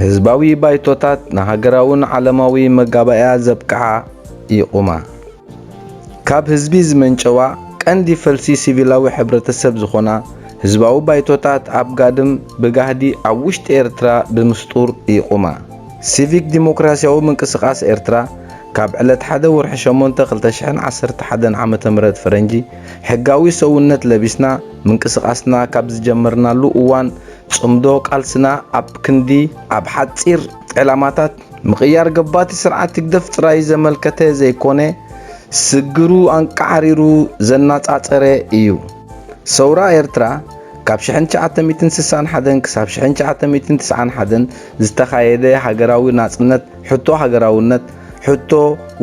ህዝባዊ ባይቶታት ንሃገራውን ዓለማዊ መጋባእያ ዘብቅዓ ይቁማ ካብ ህዝቢ ዝመንጨዋ ቀንዲ ፈልሲ ሲቪላዊ ሕብረተሰብ ዝኾና ህዝባዊ ባይቶታት ኣብ ጋድም ብጋህዲ ኣብ ውሽጢ ኤርትራ ብምስጡር ይቁማ ሲቪክ ዲሞክራሲያዊ ምንቅስቃስ ኤርትራ ካብ ዕለት 1 ወርሒ 8 2011 ዓመተ ምህረት ፈረንጂ ሕጋዊ ሰውነት ለቢስና ምንቅስቃስና ካብ ዝጀመርናሉ እዋን ጽምዶ ቃልስና ኣብ ክንዲ ኣብ ሓጺር ዕላማታት ምቕያር ገባቲ ስርዓት ትግደፍ ጥራይ ዘመልከተ ዘይኮነ ስግሩ አንቃሪሩ ዘናጻጸረ እዩ ሰውራ ኤርትራ ካብ 1961 ክሳብ 1991 ዝተኻየደ ሃገራዊ ናጽነት ሕቶ ሃገራውነት ሕቶ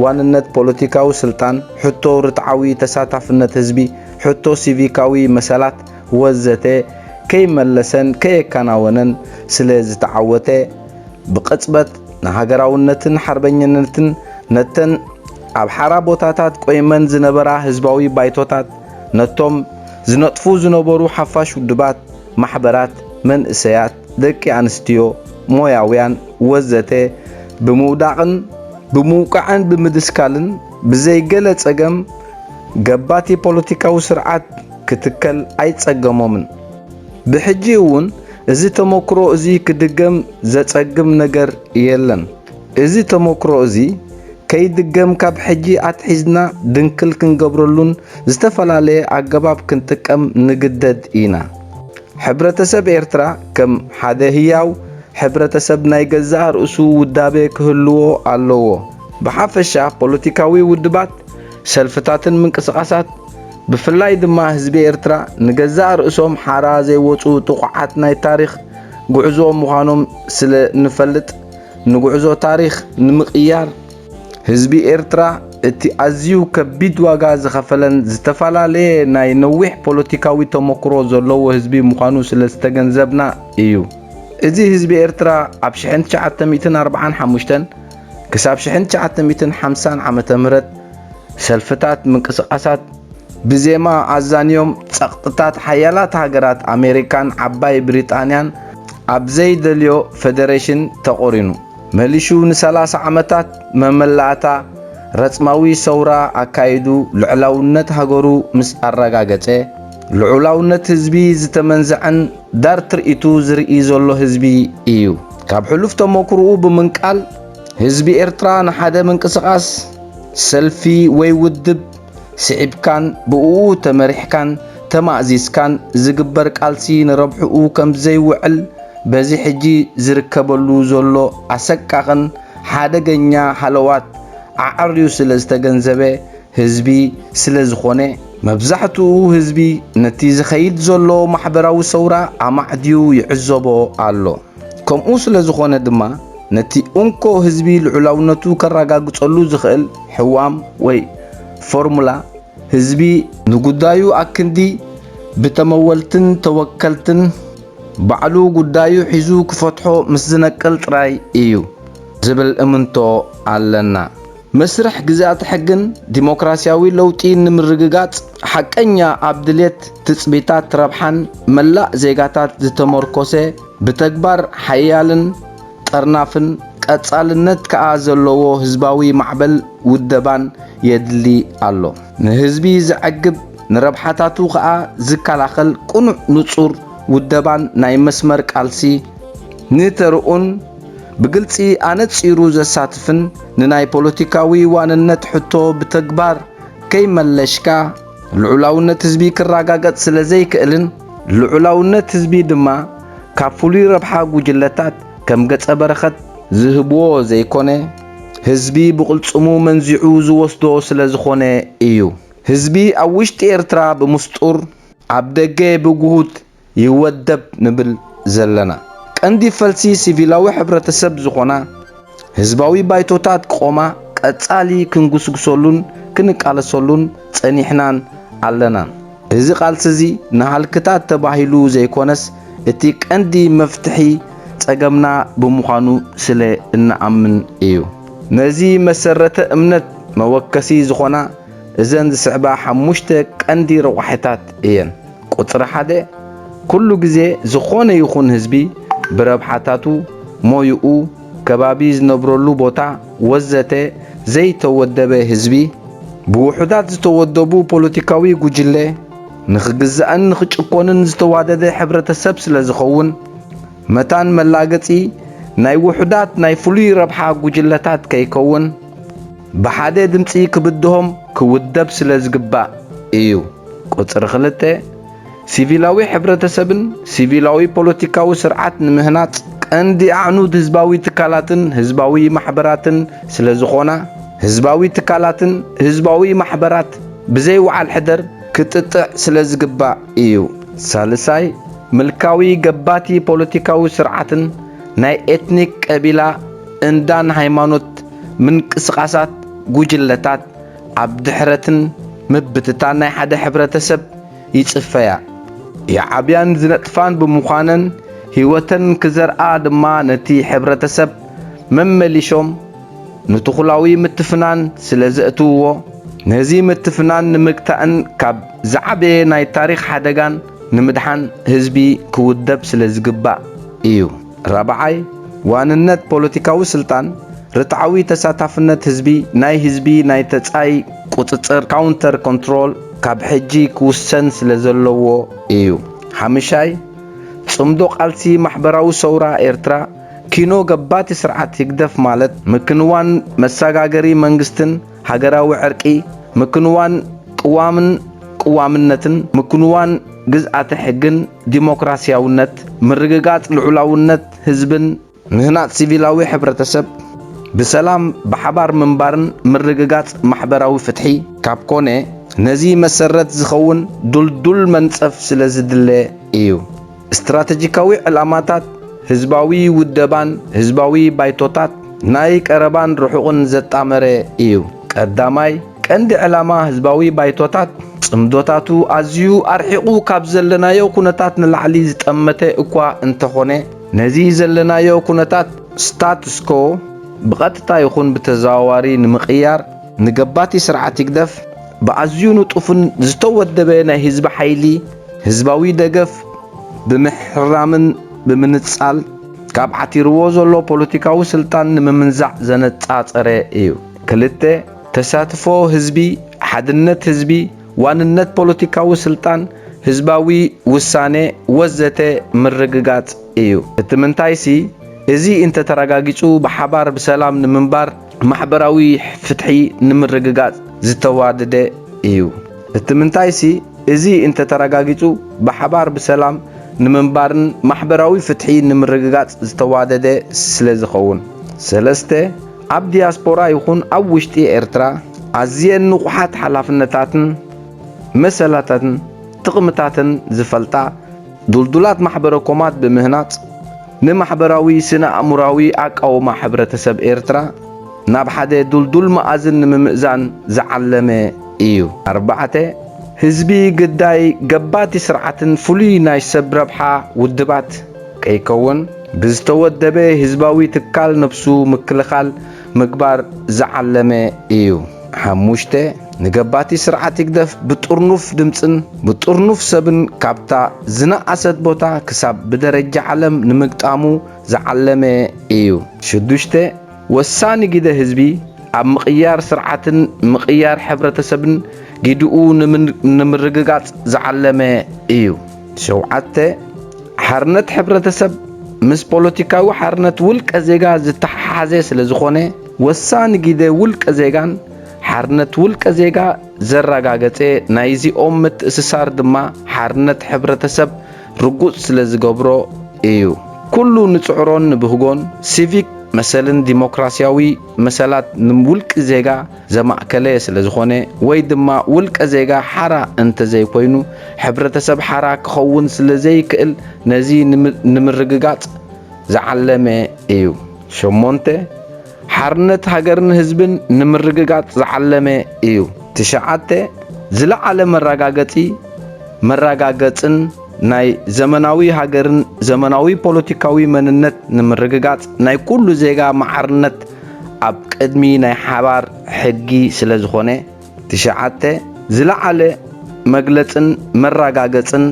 ዋንነት ፖለቲካዊ ስልጣን ሕቶ ርትዓዊ ተሳታፍነት ህዝቢ ሕቶ ሲቪካዊ መሰላት ወዘተ ከይመለሰን ከየካናወነን ስለ ዝተዓወተ ብቅጽበት ንሃገራውነትን ሓርበኝነትን ነተን ኣብ ሓራ ቦታታት ቆይመን ዝነበራ ህዝባዊ ባይቶታት ነቶም ዝነጥፉ ዝነበሩ ሓፋሽ ውድባት ማሕበራት መንእሰያት ደቂ አንስትዮ ሞያውያን ወዘተ ብምውዳቕን ብምውቃዕን ብምድስካልን ብዘይገለ ጸገም ገባቲ ፖለቲካዊ ስርዓት ክትከል ኣይጸገሞምን ብሕጂ እውን እዚ ተሞክሮ እዚ ክድገም ዘጸግም ነገር የለን እዚ ተሞክሮ እዚ ከይድገም ካብ ሕጂ ኣትሒዝና ድንክል ክንገብረሉን ዝተፈላለየ ኣገባብ ክንጥቀም ንግደድ ኢና ሕብረተሰብ ኤርትራ ከም ሓደ ህያው ሕብረተሰብ ናይ ገዛእ ርእሱ ውዳቤ ክህልዎ ኣለዎ ብሓፈሻ ፖለቲካዊ ውድባት ሰልፍታትን ምንቅስቃሳት ብፍላይ ድማ ህዝቢ ኤርትራ ንገዛእ ርእሶም ሓራ ዘይወፁ ጥቁዓት ናይ ታሪኽ ጉዕዞ ምዃኖም ስለ ንፈልጥ ንጉዕዞ ታሪኽ ንምቕያር ህዝቢ ኤርትራ እቲ ኣዝዩ ከቢድ ዋጋ ዝኸፈለን ዝተፈላለየ ናይ ነዊሕ ፖለቲካዊ ተሞክሮ ዘለዎ ህዝቢ ምዃኑ ስለ ዝተገንዘብና እዩ እዚ ህዝቢ ኤርትራ ኣብ 1945 ክሳብ 1950 ዓመተ ምህረት ሰልፍታት ምንቅስቃሳት ብዜማ ኣዛንዮም ጸቕጥታት ሓያላት ሃገራት ኣሜሪካን ዓባይ ብሪጣንያን ኣብ ዘይደልዮ ፌደሬሽን ተቆሪኑ መሊሹ ን30 ዓመታት መመላእታ ረጽማዊ ሰውራ ኣካይዱ ልዕላውነት ሃገሩ ምስ ኣረጋገጸ ልዑላውነት ህዝቢ ዝተመንዘዐን ዳር ትርኢቱ ዝርኢ ዘሎ ህዝቢ እዩ ካብ ሕሉፍ ተሞክሮኡ ብምንቃል ህዝቢ ኤርትራ ንሓደ ምንቅስቃስ ሰልፊ ወይ ውድብ ስዒብካን ብኡ ተመሪሕካን ተማእዚስካን ዝግበር ቃልሲ ንረብሕኡ ከም ዘይውዕል በዚ ሕጂ ዝርከበሉ ዘሎ ኣሰቃቕን ሓደገኛ ሓለዋት ኣዕርዩ ስለ ዝተገንዘበ ህዝቢ ስለ ዝኾነ መብዛሕትኡ ህዝቢ ነቲ ዝኸይድ ዘሎ ማሕበራዊ ሰውራ ኣማዕድዩ ይዕዘቦ ኣሎ ከምኡ ስለ ዝኾነ ድማ ነቲ እንኮ ህዝቢ ልዑላውነቱ ከረጋግጸሉ ዝኽእል ሕዋም ወይ ፎርሙላ ህዝቢ ንጉዳዩ ኣክንዲ ብተመወልትን ተወከልትን ባዕሉ ጉዳዩ ሒዙ ክፈትሖ ምስ ዝነቅል ጥራይ እዩ ዝብል እምንቶ ኣለና መስርሕ ግዛት ሕግን ዲሞክራሲያዊ ለውጢ ንምርግጋጽ ሓቀኛ ኣብ ድሌት ትጽቢታት ረብሓን መላእ ዜጋታት ዝተመርኮሰ ብተግባር ሓያልን ጠርናፍን ቀጻልነት ከኣ ዘለዎ ህዝባዊ ማዕበል ውደባን የድሊ ኣሎ ንህዝቢ ዝዕግብ ንረብሓታቱ ከኣ ዝከላኸል ቁኑዕ ንጹር ውደባን ናይ መስመር ቃልሲ ንተርኡን ብግልጺ ኣነጺሩ ዘሳትፍን ንናይ ፖለቲካዊ ዋንነት ሕቶ ብተግባር ከይመለሽካ ልዑላውነት ህዝቢ ክረጋገጽ ስለ ዘይክእልን ልዑላውነት ህዝቢ ድማ ካብ ፍሉይ ረብሓ ጉጅለታት ከም ገጸ በረኸት ዝህብዎ ዘይኮነ ህዝቢ ብቕልጽሙ መንዚዑ ዝወስዶ ስለ ዝኾነ እዩ ህዝቢ ኣብ ውሽጢ ኤርትራ ብምስጡር ኣብ ደገ ብጉሁት ይወደብ ንብል ዘለና ቀንዲ ፈልሲ ሲቪላዊ ሕብረተሰብ ዝኾና ህዝባዊ ባይቶታት ቆማ ቀጻሊ ክንጉስግሰሉን ክንቃለሰሉን ጸኒሕናን ኣለና እዚ ቃልሲ እዚ ንሃልክታት ተባሂሉ ዘይኮነስ እቲ ቀንዲ መፍትሒ ጸገምና ብምዃኑ ስለ እንኣምን እዩ ነዚ መሰረተ እምነት መወከሲ ዝኾና እዘን ዝስዕባ 5 ቀንዲ ረዋሕታት እየን ቁጽሪ 1 ኩሉ ግዜ ዝኾነ ይኹን ህዝቢ ብረብሓታቱ ሞይኡ ከባቢ ዝነብረሉ ቦታ ወዘተ ዘይተወደበ ህዝቢ ብውሑዳት ዝተወደቡ ፖለቲካዊ ጉጅለ ንኽግዛእን ንኽጭቆንን ዝተዋደደ ሕብረተሰብ ስለ ዝኸውን መታን መላገፂ ናይ ውሑዳት ናይ ፍሉይ ረብሓ ጉጅለታት ከይከውን ብሓደ ድምፂ ክብድሆም ክውደብ ስለ ዝግባእ እዩ። ቁፅሪ 2 ሲቪላዊ ሕብረተሰብን ሲቪላዊ ፖለቲካዊ ስርዓት ንምህናፅ ቀንዲ ኣዕኑድ ህዝባዊ ትካላትን ህዝባዊ ማሕበራትን ስለ ዝኾና ህዝባዊ ትካላትን ህዝባዊ ማሕበራት ብዘይ ወዓል ሕደር ክትጥዕ ስለ ዝግባእ እዩ። ሳልሳይ ምልካዊ ገባቲ ፖለቲካዊ ስርዓትን ናይ ኤትኒክ ቀቢላ እንዳን ሃይማኖት ምንቅስቃሳት ጉጅለታት ኣብ ድሕረትን ምብትታን ናይ ሓደ ሕብረተሰብ ይጽፈያ ይዓብያን ዝነጥፋን ብምዃነን ህይወተን ክዘርአ ድማ ነቲ ሕብረተሰብ መመሊሾም ንትኹላዊ ምትፍናን ስለ ዘእትውዎ ነዚ ምትፍናን ንምግታእን ካብ ዝዓበየ ናይ ታሪክ ሓደጋን ንምድሓን ህዝቢ ክውደብ ስለ ዝግባእ እዩ። ራብዓይ ዋንነት ፖለቲካዊ ስልጣን ርትዓዊ ተሳታፍነት ህዝቢ ናይ ህዝቢ ናይ ተጻይ ቁፅፅር ካውንተር ኮንትሮል ካብ ሕጂ ክውሰን ስለ ዘለዎ እዩ። ሓምሻይ ጽምዶ ቃልሲ ማሕበራዊ ሰውራ ኤርትራ ኪኖ ገባቲ ስርዓት ይግደፍ ማለት ምክንዋን መሰጋገሪ መንግስትን ሃገራዊ ዕርቂ ምክንዋን ቅዋምነትን ምክንዋን ግዝኣተ ሕግን ዲሞክራሲያውነት ምርግጋጽ ልዑላውነት ህዝብን ምህናጽ ሲቪላዊ ሕብረተሰብ ብሰላም ብሓባር ምንባርን ምርግጋጽ ማሕበራዊ ፍትሒ ካብ ኮነ ነዚ መሰረት ዝኸውን ዱልዱል መንጸፍ ስለ ዝድለ እዩ። استراتيجيكاوي علاماتات ህዝባዊ ውደባን ህዝባዊ ባይቶታት ናይ ቀረባን ርሑቕን ዘጣመረ እዩ። ቀዳማይ ቀንዲ ዕላማ ህዝባዊ ባይቶታት ጽምዶታቱ ኣዝዩ ኣርሒቑ ካብ ዘለናዮ ኩነታት ንላዕሊ ዝጠመተ እኳ እንተኾነ ነዚ ዘለናዮ ኩነታት ስታቱስ ኮ ብቐጥታ ይኹን ብተዘዋዋሪ ንምቕያር ንገባቲ ስርዓት ይግደፍ ብኣዝዩ ንጡፍን ዝተወደበ ናይ ህዝቢ ሓይሊ ህዝባዊ ደገፍ ብምሕራምን ብምንጻል ካብ ዓቲርዎ ዘሎ ፖለቲካዊ ስልጣን ንምምንዛዕ ዘነጻጸረ እዩ። ክልተ ተሳትፎ ህዝቢ ሓድነት ህዝቢ ዋንነት ፖለቲካዊ ስልጣን ህዝባዊ ውሳኔ ወዘተ ምርግጋጽ እዩ። እቲ ምንታይሲ እዚ እንተ ተረጋጊጹ ብሓባር ብሰላም ንምንባር ማሕበራዊ ፍትሒ ንምርግጋጽ ዝተዋደደ እዩ። እቲ ምንታይሲ እዚ እንተ ተረጋጊጹ ብሓባር ብሰላም ንምንባርን ማሕበራዊ ፍትሒ ንምርግጋጽ ዝተዋደደ ስለ ዝኸውን። ሰለስተ ኣብ ዲያስፖራ ይኹን ኣብ ውሽጢ ኤርትራ ኣዝየን ንቑሓት ሓላፍነታትን መሰላታትን ጥቕምታትን ዝፈልጣ ዱልዱላት ማሕበረኮማት ብምህናጽ ንማሕበራዊ ስነ ኣእምራዊ ኣቃውማ ሕብረተሰብ ኤርትራ ናብ ሓደ ዱልዱል መኣዝን ንምምእዛን ዝዓለመ እዩ። ኣርባዕተ ህዝቢ ግዳይ ገባቲ ስርዓትን ፍሉይ ናይ ሰብ ረብሓ ውድባት ከይከውን ብዝተወደበ ህዝባዊ ትካል ነፍሱ ምክልኻል ምግባር ዝዓለመ እዩ። ሓሙሽተ ንገባቲ ስርዓት ይግደፍ ብጥርኑፍ ድምፅን ብጥርኑፍ ሰብን ካብታ ዝነኣሰት ቦታ ክሳብ ብደረጃ ዓለም ንምግጣሙ ዝዓለመ እዩ። ሽዱሽተ ወሳኒ ግደ ህዝቢ ኣብ ምቕያር ስርዓትን ምቕያር ሕብረተሰብን ጊድኡ ንምርግጋጽ ዝዓለመ እዩ። ሸውዓተ ሓርነት ሕብረተሰብ ምስ ፖለቲካዊ ሓርነት ውልቀ ዜጋ ዝተሓሓዘ ስለ ዝኾነ ወሳኒ ግደ ውልቀ ዜጋን ሓርነት ውልቀ ዜጋ ዘረጋገፀ ናይዚኦም ምትእስሳር ድማ ሓርነት ሕብረተሰብ ርጉፅ ስለ ዝገብሮ እዩ። ኩሉ ንፅዕሮን ንብህጎን ሲቪክ መሰልን ዲሞክራሲያዊ መሰላት ንውልቀ ዜጋ ዘማእከለ ስለ ዝኾነ ወይ ድማ ውልቀ ዜጋ ሓራ እንተዘይኮይኑ ሕብረተሰብ ሓራ ክኸውን ስለ ዘይክእል ነዚ ንምርግጋጽ ዝዓለመ እዩ። ሸሞንተ ሓርነት ሃገርን ህዝብን ንምርግጋጽ ዝዓለመ እዩ። ትሽዓተ ዝለዓለ መረጋገጽን ናይ ዘመናዊ ሃገርን ዘመናዊ ፖለቲካዊ መንነት ንምርግጋጽ ናይ ኩሉ ዜጋ ማዕርነት ኣብ ቅድሚ ናይ ሓባር ሕጊ ስለ ዝኾነ። ትሽዓተ ዝለዓለ መግለጽን መረጋገጽን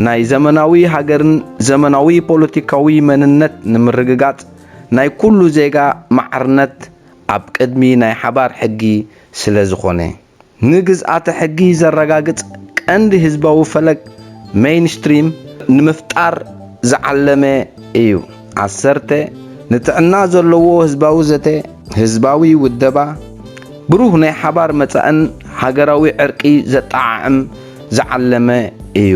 ናይ ዘመናዊ ሃገርን ዘመናዊ ፖለቲካዊ መንነት ንምርግጋጽ ናይ ኩሉ ዜጋ ማዕርነት ኣብ ቅድሚ ናይ ሓባር ሕጊ ስለ ዝኾነ ንግዝኣተ ሕጊ ዘረጋግጽ ቀንዲ ህዝባዊ ፈለግ ሜይንስትሪም ንምፍጣር ዝዓለመ እዩ። 10 ንጥዕና ዘለዎ ህዝባዊ ዘተ ህዝባዊ ውደባ ብሩህ ናይ ሓባር መጻእን ሃገራዊ ዕርቂ ዘጣዓዕም ዝዓለመ እዩ።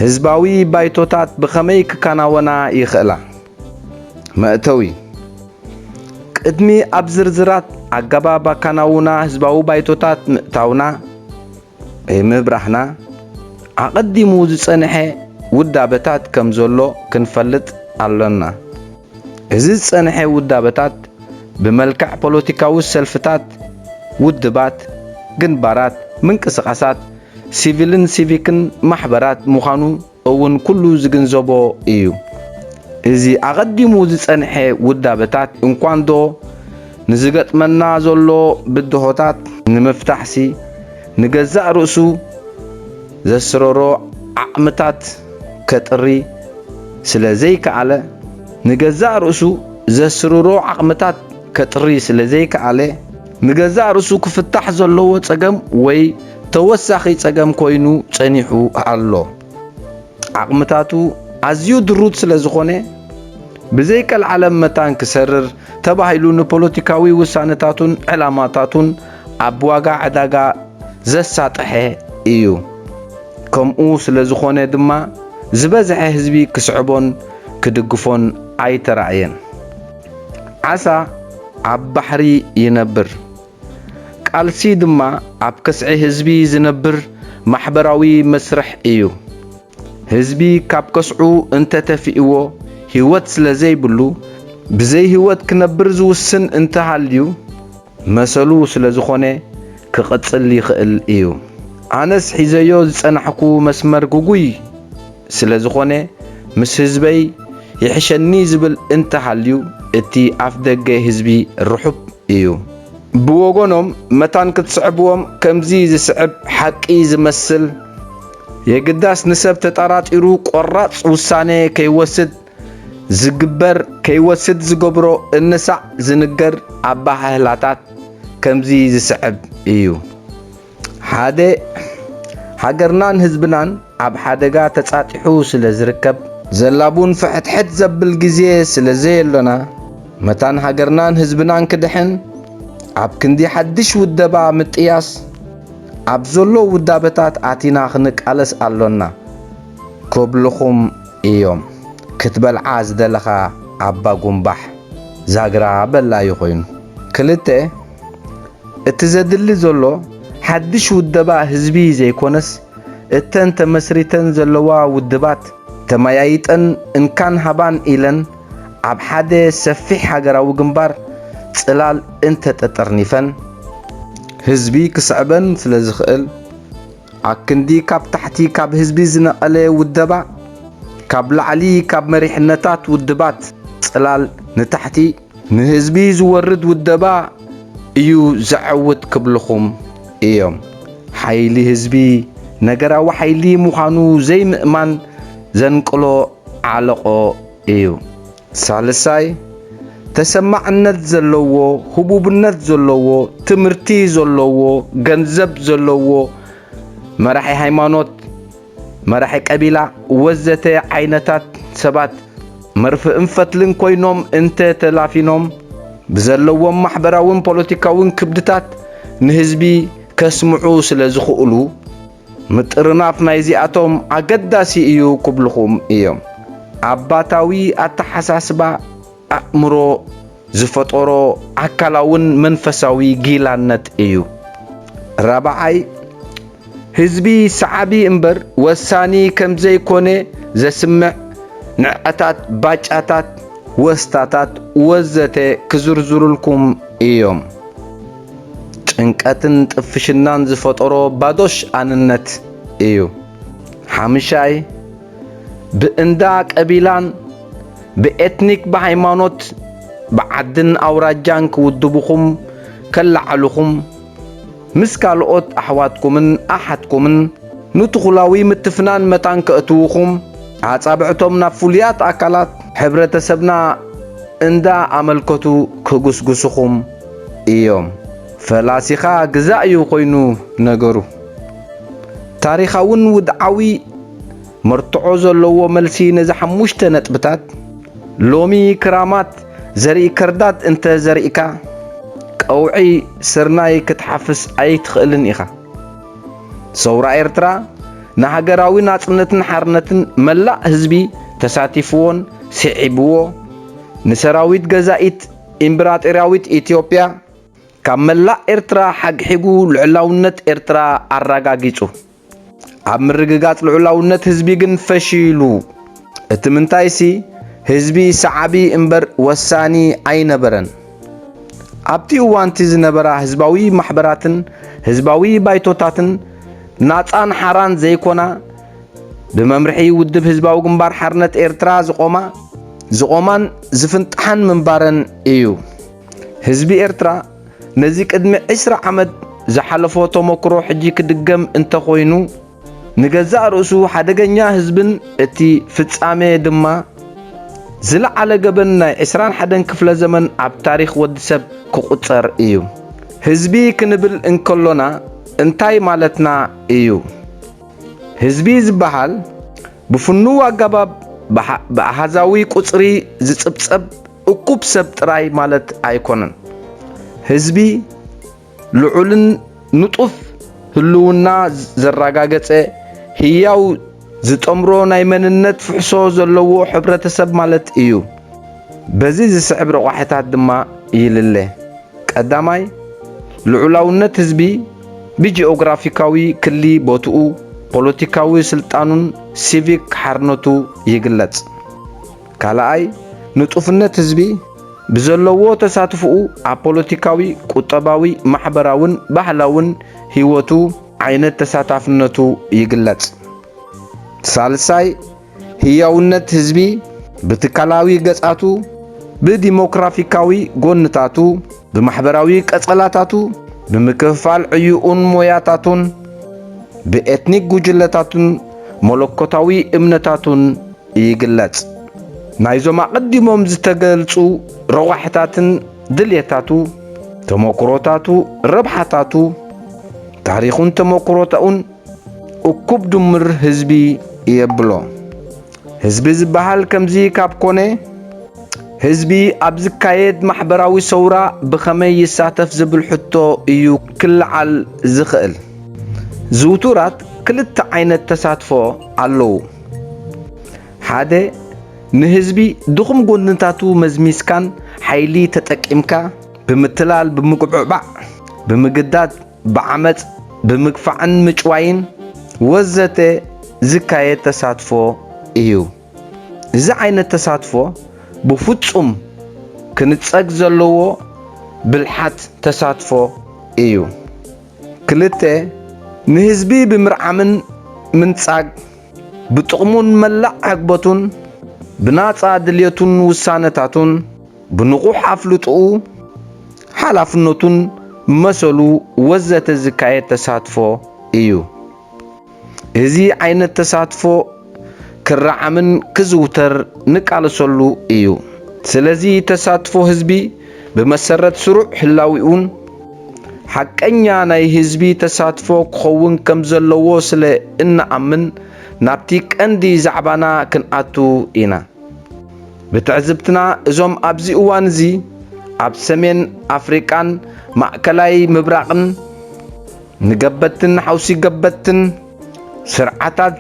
ህዝባዊ ባይቶታት ብኸመይ ክከናወና ይኽእላ? መእተዊ ቅድሚ ኣብ ዝርዝራት ኣገባብ ኣከናውና ህዝባዊ ባይቶታት ምእታውና ምብራህና ኣቐዲሙ ዝጸንሐ ውዳበታት ከም ዘሎ ክንፈልጥ ኣለና። እዚ ዝጸንሐ ውዳበታት ብመልክዕ ፖለቲካዊ ሰልፍታት፣ ውድባት፣ ግንባራት፣ ምንቅስቓሳት ሲቪልን ሲቪክን ማሕበራት ምዃኑ እውን ኩሉ ዝግንዘቦ እዩ። እዚ ኣቐዲሙ ዝጸንሐ ውዳበታት እንኳን ዶ ንዝገጥመና ዘሎ ብድሆታት ንምፍታሕሲ ንገዛእ ርእሱ ዘስረሮ ዓቕምታት ከጥሪ ስለ ዘይከኣለ ንገዛእ ርእሱ ዘስርሮ ዓቕምታት ከጥሪ ስለ ዘይከኣለ ንገዛእ ርእሱ ክፍታሕ ዘለዎ ጸገም ወይ ተወሳኺ ጸገም ኮይኑ ጸኒሑ ኣሎ። ዓቕምታቱ ኣዝዩ ድሩት ስለ ዝኾነ ብዘይከልዓለ መታን ክሰርር ተባሂሉ ንፖለቲካዊ ውሳነታቱን ዕላማታቱን ኣብ ዋጋ ዕዳጋ ዘሳጥሐ እዩ። ከምኡ ስለ ዝኾነ ድማ ዝበዝሐ ህዝቢ ክስዕቦን ክድግፎን ኣይተራእየን። ዓሳ ኣብ ባሕሪ ይነብር፣ ቃልሲ ድማ ኣብ ከስዒ ህዝቢ ዝነብር ማሕበራዊ መስርሕ እዩ። ህዝቢ ካብ ከስዑ እንተተፊእዎ ህይወት ስለ ዘይብሉ ብዘይ ህይወት ክነብር ዝውስን እንተሃልዩ መሰሉ ስለ ዝኾነ ክቕጽል ይኽእል እዩ። ኣነስ ሒዘዮ ዝጸናሕኩ መስመር ጉጉይ ስለ ዝኾነ ምስ ህዝበይ ይሕሸኒ ዝብል እንተሃልዩ እቲ ኣፍ ደገ ህዝቢ ርሑብ እዩ። ብወገኖም መታን ክትስዕብዎም ከምዚ ዝስዕብ ሓቂ ዝመስል የግዳስ ንሰብ ተጠራጢሩ ቆራጽ ውሳነ ከይወስድ ዝገብሮ እንሳዕ ዝንገር ኣባህላታት ከምዚ ዝስዕብ እዩ። ሓደ ሃገርናን ህዝብናን ኣብ ሓደጋ ተጻጢሑ ስለ ዝርከብ ዘላቡን ፍሕትሕት ዘብል ግዜ ስለ ዘየለና መታን ሃገርናን ህዝብናን ክድሕን ኣብ ክንዲ ሓድሽ ውደባ ምጥያስ ኣብ ዘሎ ውዳበታት ኣቲና ክንቃለስ ኣሎና ከብልኹም እዮም። ክትበልዓ ዝደለኻ ኣባ ጉምባሕ ዛግራ በላ ይኾይኑ። 2 እቲ ዘድሊ ዘሎ ሓድሽ ውደባ ህዝቢ ዘይኮነስ እተን ተመስሪተን ዘለዋ ውድባት ተመያይጠን እንካን ሃባን ኢለን ኣብ ሓደ ሰፊሕ ሃገራዊ ግንባር ጽላል እንተጠጠርኒፈን ህዝቢ ክስዕበን ስለ ዝኽእል ኣክንዲ ካብ ታሕቲ ካብ ህዝቢ ዝነቐለ ውደባ ካብ ላዕሊ ካብ መሪሕነታት ውድባት ጽላል ንታሕቲ ንህዝቢ ዝወርድ ውደባ እዩ ዘዕውት ክብልኹም እዮም። ሓይሊ ህዝቢ ነገራዊ ሓይሊ ምዃኑ ዘይምእማን ዘንቅሎ ዓለቆ እዩ። ሳልሳይ ተሰማዕነት ዘለዎ ህቡብነት ዘለዎ ትምህርቲ ዘለዎ ገንዘብ ዘለዎ መራሒ ሃይማኖት መራሒ ቀቢላ ወዘተ ዓይነታት ሰባት መርፍእን ፈትልን ኮይኖም እንተተላፊኖም ብዘለዎም ማሕበራውን ፖለቲካውን ክብድታት ንህዝቢ ከስምዑ ስለ ዝኽእሉ ምጥርናፍ ናይዚኣቶም ኣገዳሲ እዩ ክብልኹም እዮም። ኣባታዊ ኣተሓሳስባ ኣእምሮ ዝፈጠሮ ኣካላውን መንፈሳዊ ጊላነት እዩ። 4 ህዝቢ ሰዓቢ እምበር ወሳኒ ከም ዘይኮነ ዘስምዕ ንዕአታት ባጫታት ወስታታት ወዘተ ክዝርዝሩልኩም እዮም። ጭንቀትን ጥፍሽናን ዝፈጠሮ ባዶሽ ኣንነት እዩ። 5 ብእንዳ ቀቢላን ብኤትኒክ ብሃይማኖት ብዓድን ኣውራጃን ክውድብኹም ከለዓልኹም ምስ ካልኦት ኣሕዋትኩምን ኣሓትኩምን ንትኹላዊ ምትፍናን መታን ከእትውኹም ኣጻብዕቶም ናብ ፍሉያት ኣካላት ሕብረተሰብና እንዳ ኣመልከቱ ክጉስጉስኹም እዮም ፈላሲኻ ግዛእ እዩ ኮይኑ ነገሩ ታሪኻውን ውድዓዊ መርትዖ ዘለዎ መልሲ ነዚ ሓሙሽተ ነጥብታት ሎሚ ክራማት ዘርኢ ከርዳት እንተ ዘርኢካ ቀውዒ ስርናይ ክትሓፍስ ኣይትኽእልን ኢኻ ሰውራ ኤርትራ ንሃገራዊ ናጽነትን ሓርነትን መላእ ህዝቢ ተሳቲፍዎን ስዒብዎ ንሰራዊት ገዛኢት ኢምፕራጦርያዊት ኢትዮጵያ ካብ መላእ ኤርትራ ሓግሒጉ ልዕላውነት ኤርትራ ኣረጋጊጹ ኣብ ምርግጋጽ ልዕላውነት ህዝቢ ግን ፈሺሉ እቲ ምንታይሲ ህዝቢ ሰዓቢ እምበር ወሳኒ ኣይነበረን ኣብቲ እዋንቲ ዝነበራ ህዝባዊ ማሕበራትን ህዝባዊ ባይቶታትን ናፃን ሓራን ዘይኮና ብመምርሒ ውድብ ህዝባዊ ግንባር ሓርነት ኤርትራ ዝቆማን ዝፍንጣሓን ምንባረን እዩ ህዝቢ ኤርትራ ነዚ ቅድሚ 20 ዓመት ዝሓለፎ ተመክሮ ሕጂ ክድገም እንተኾይኑ ንገዛእ ርእሱ ሓደገኛ ህዝብን እቲ ፍጻሜ ድማ ዝለዓለ ገበን ናይ 21 ክፍለ ዘመን ኣብ ታሪኽ ወዲሰብ ክቁፀር እዩ ህዝቢ ክንብል እንከሎና እንታይ ማለትና እዩ ህዝቢ ዝበሃል ብፍኑው ኣገባብ ብኣሃዛዊ ቁፅሪ ዝጽብጸብ እኩብ ሰብ ጥራይ ማለት ኣይኮነን ህዝቢ ልዑልን ንጡፍ ህልውና ዘረጋገጸ ህያው ዝጠምሮ ናይ መንነት ፍሕሶ ዘለዎ ሕብረተሰብ ማለት እዩ በዚ ዝስዕብ ረቋሕታት ድማ ይልለ ቀዳማይ ልዑላውነት ህዝቢ ብጂኦግራፊካዊ ክሊ ቦትኡ ፖለቲካዊ ስልጣኑን ሲቪክ ሓርነቱ ይግለጽ ካልኣይ ንጡፍነት ህዝቢ ብዘለዎ ተሳትፍኡ ኣብ ፖለቲካዊ ቁጠባዊ ማሕበራውን ባህላውን ህይወቱ ዓይነት ተሳታፍነቱ ይግለጽ ሳልሳይ ህያውነት ህዝቢ ብትካላዊ ገጻቱ ብዲሞክራፊካዊ ጎንታቱ ብማሕበራዊ ቀጸላታቱ ብምክፍፋል ዕዩኡን ሞያታቱን ብኤትኒክ ጉጅለታቱን መለኮታዊ እምነታቱን ይግለጽ ናይዞም ኣቐዲሞም ዝተገልጹ ረዋሕታትን ድልየታቱ ተመክሮታቱ ረብሓታቱ ታሪኹን ተመክሮታኡን እኩብ ድምር ህዝቢ የብሎ ህዝቢ ዝበሃል ከምዚ ካብ ኮነ ህዝቢ ኣብ ዝካየድ ማሕበራዊ ሰውራ ብኸመይ ይሳተፍ ዝብል ሕቶ እዩ ክልዓል ዝኽእል ዝውቱራት ክልተ ዓይነት ተሳትፎ ኣለዉ ሓደ ንህዝቢ ድኹም ጎንታቱ መዝሚስካን ሓይሊ ተጠቂምካ ብምትላል ብምቅዕባዕ ብምግዳድ ብዓመፅ ብምግፋዕን ምጭዋይን ወዘተ ዝካየድ ተሳትፎ እዩ እዚ ዓይነት ተሳትፎ ብፍጹም ክንጸግ ዘለዎ ብልሓት ተሳትፎ እዩ ክልተ ንህዝቢ ብምርዓምን ምንጻግ ብጥቕሙን መላእ ሕግበቱን ብናፃ ድልየቱን ውሳነታቱን ብንቑሕ ኣፍልጥኡ ሓላፍነቱን መሰሉ ወዘተ ዝካየድ ተሳትፎ እዩ እዚ ዓይነት ተሳትፎ ክረዓምን ክዝውተር ንቃልሰሉ እዩ ስለዚ ተሳትፎ ህዝቢ ብመሰረት ስሩዕ ህላዊኡን ሓቀኛ ናይ ህዝቢ ተሳትፎ ክኸውን ከም ዘለዎ ስለ እንኣምን ናብቲ ቀንዲ ዛዕባና ክንኣቱ ኢና ብትዕዝብትና እዞም ኣብዚ እዋን እዚ ኣብ ሰሜን ኣፍሪቃን ማእከላይ ምብራቕን ንገበትን ሓውሲ ገበትን ስርዓታት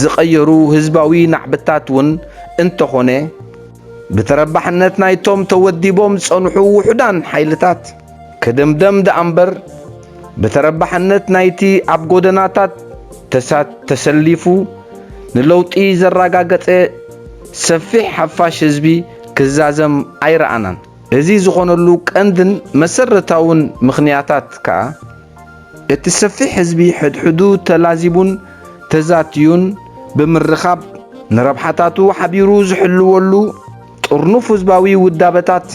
ዝቐየሩ ህዝባዊ ናዕብታት እውን እንተኾነ ብተረባሕነት ናይቶም ተወዲቦም ጸንሑ ውሑዳን ሓይልታት ከደምደም ደኣምበር በተረባሕነት ናይቲ ኣብ ጎደናታት ተሰሊፉ ንለውጢ ዘረጋገጸ ሰፊሕ ሓፋሽ ህዝቢ ክዛዘም ኣይረኣናን እዚ ዝኾነሉ ቀንድን መሰረታውን ምኽንያታት ከዓ እቲ ሰፊሕ ህዝቢ ሕድሕዱ ተላዚቡን ተዛትዩን ብምርኻብ ንረብሓታቱ ሓቢሩ ዝሕልወሉ ጥርኑፍ ህዝባዊ ውዳበታት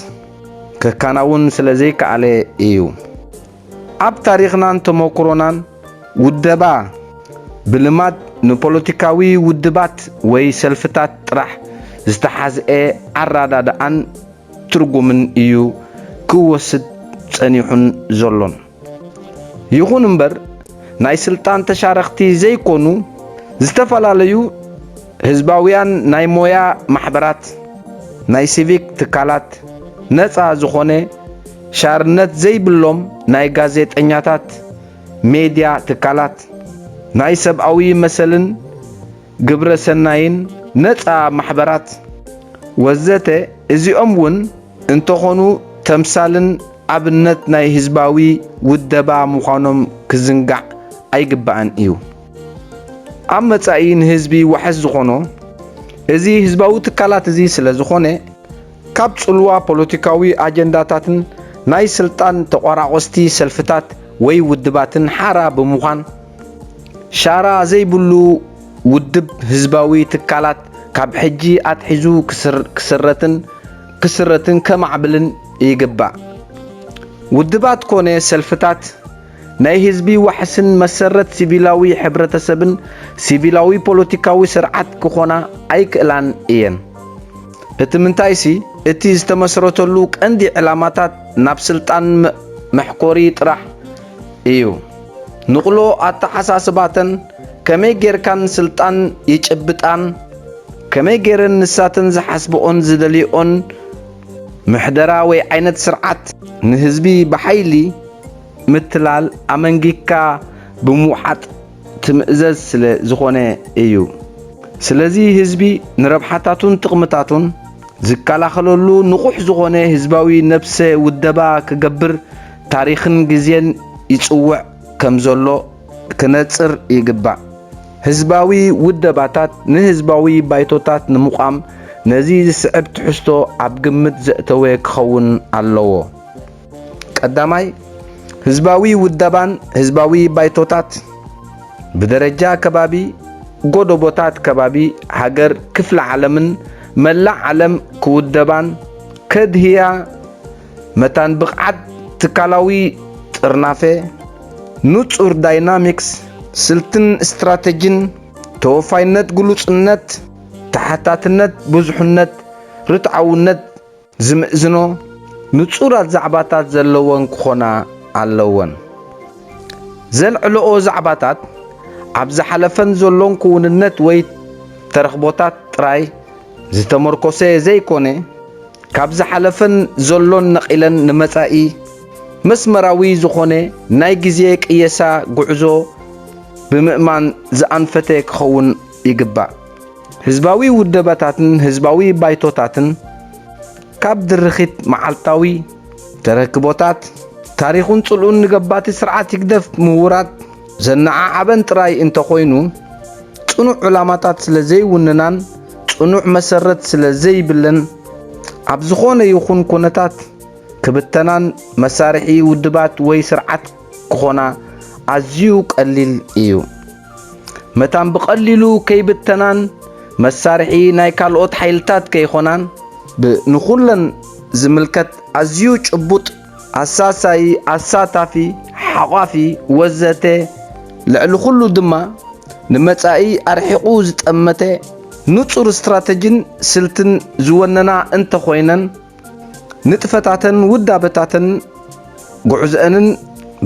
ከካናውን ስለዘይከኣለ እዩ ኣብ ታሪኽናን ተመክሮናን ውደባ ብልማድ ንፖለቲካዊ ውድባት ወይ ሰልፍታት ጥራሕ ዝተሓዝአ ኣራዳድኣን ትርጉምን እዩ ክወስድ ጸኒሑን ዘሎን ይኹን እምበር ናይ ስልጣን ተሻረኽቲ ዘይኮኑ ዝተፈላለዩ ህዝባውያን ናይ ሞያ ማሕበራት ናይ ሲቪክ ትካላት ነፃ ዝኾነ ሻርነት ዘይብሎም ናይ ጋዜጠኛታት ሜድያ ትካላት ናይ ሰብኣዊ መሰልን ግብረ ሰናይን ነፃ ማሕበራት ወዘተ እዚኦም ውን እንተኾኑ ተምሳልን ኣብነት ናይ ህዝባዊ ውደባ ምዃኖም ክዝንጋዕ ኣይግባእን እዩ ኣብ መጻኢ ንህዝቢ ዋሕስ ዝኾኖ እዚ ህዝባዊ ትካላት እዚ ስለ ዝኾነ ካብ ጽልዋ ፖለቲካዊ ኣጀንዳታትን ናይ ስልጣን ተቋራቆስቲ ሰልፍታት ወይ ውድባትን ሓራ ብምዃን ሻራ ዘይብሉ ውድብ ህዝባዊ ትካላት ካብ ሕጂ ኣትሒዙ ክስረትን ከማዕብልን ይግባእ ውድባት ኮነ ሰልፍታት ናይ ህዝቢ ዋሕስን መሰረት ሲቪላዊ ሕብረተሰብን ሲቪላዊ ፖለቲካዊ ስርዓት ክኾና ኣይክእላን እየን እቲ ምንታይሲ እቲ ዝተመስረተሉ ቀንዲ ዕላማታት ናብ ስልጣን መሕኮሪ ጥራሕ እዩ ንቕሎ ኣተሓሳስባተን ከመይ ጌርካን ስልጣን ይጭብጣን ከመይ ጌረን ንሳተን ዝሓስብኦን ዝደልዮን ምሕደራ ወይ ዓይነት ስርዓት ንህዝቢ ብሓይሊ ምትላል ኣመንጊካ ብምውሓጥ ትምእዘዝ ስለ ዝኾነ እዩ ስለዚ ህዝቢ ንረብሓታቱን ጥቕምታቱን ዝከላኸለሉ ንቑሕ ዝኾነ ህዝባዊ ነብሰ ውደባ ክገብር ታሪኽን ግዜን ይጽውዕ ከም ዘሎ ክነጽር ይግባእ ህዝባዊ ውደባታት ንህዝባዊ ባይቶታት ንምቋም ነዚ ዝስዕብ ትሕዝቶ ኣብ ግምት ዘእተወ ክኸውን ኣለዎ ቀዳማይ ህዝባዊ ውደባን ህዝባዊ ባይቶታት ብደረጃ ከባቢ ጎደቦታት ከባቢ ሃገር ክፍለ ዓለምን መላእ ዓለም ክውደባን ከድህያ መታን ብቕዓት ትካላዊ ጥርናፈ ንጹር ዳይናሚክስ ስልትን ስትራቴጂን ተወፋይነት ግሉጽነት ተሓታትነት ብዙሕነት ርትዓውነት ዝምእዝኖ ንጹራት ዛዕባታት ዘለወን ክኾና ኣለወን ዘልዕልኦ ዛዕባታት ኣብ ዝሓለፈን ዘሎን ክውንነት ወይ ተረኽቦታት ጥራይ ዝተመርኮሰ ዘይኮነ ካብ ዝሓለፈን ዘሎን ነቒለን ንመጻኢ መስመራዊ ዝኾነ ናይ ግዜ ቅየሳ ጉዕዞ ብምእማን ዝኣንፈተ ክኸውን ይግባእ ህዝባዊ ውደባታትን ህዝባዊ ባይቶታትን ካብ ድርኺት መዓልታዊ ተረክቦታት ታሪኹን ጽልኡን ንገባቲ ስርዓት ይግደፍ ምሁራት ዘነዓዓበን ጥራይ እንተኾይኑ ጽኑዕ ዕላማታት ስለ ዘይውንናን ጽኑዕ መሰረት ስለ ዘይብለን ኣብ ዝኾነ ይኹን ኩነታት ክብተናን መሳርሒ ውድባት ወይ ስርዓት ክኾና ኣዝዩ ቀሊል እዩ መታን ብቐሊሉ ከይብተናን መሳርሒ ናይ ካልኦት ሓይልታት ከይኾናን ንኹለን ዝምልከት ኣዝዩ ጭቡጥ ኣሳሳይ ኣሳታፊ ሓቋፊ ወዘተ ልዕሊ ኩሉ ድማ ንመጻኢ ኣርሒቑ ዝጠመተ ንጹር ስትራቴጂን ስልትን ዝወነና እንተኾይነን ንጥፈታተን ውዳበታተን ጉዕዘአንን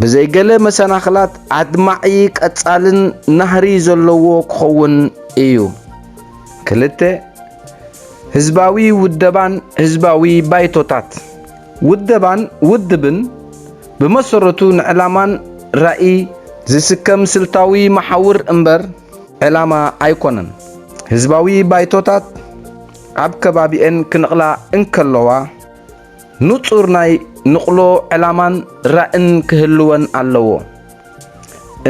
ብዘይገለ መሰናኽላት ኣድማዒ ቀጻልን ናህሪ ዘለዎ ክኸውን እዩ ክልተ ህዝባዊ ውደባን ህዝባዊ ባይቶታት ውደባን ውድብን ብመሰረቱ ንዕላማን ራእይ ዝስከም ስልታዊ መሓውር እምበር ዕላማ ኣይኮነን ህዝባዊ ባይቶታት ኣብ ከባቢአን ክንቕላ እንከለዋ ንጹር ናይ ንቕሎ ዕላማን ራእን ክህልወን ኣለዎ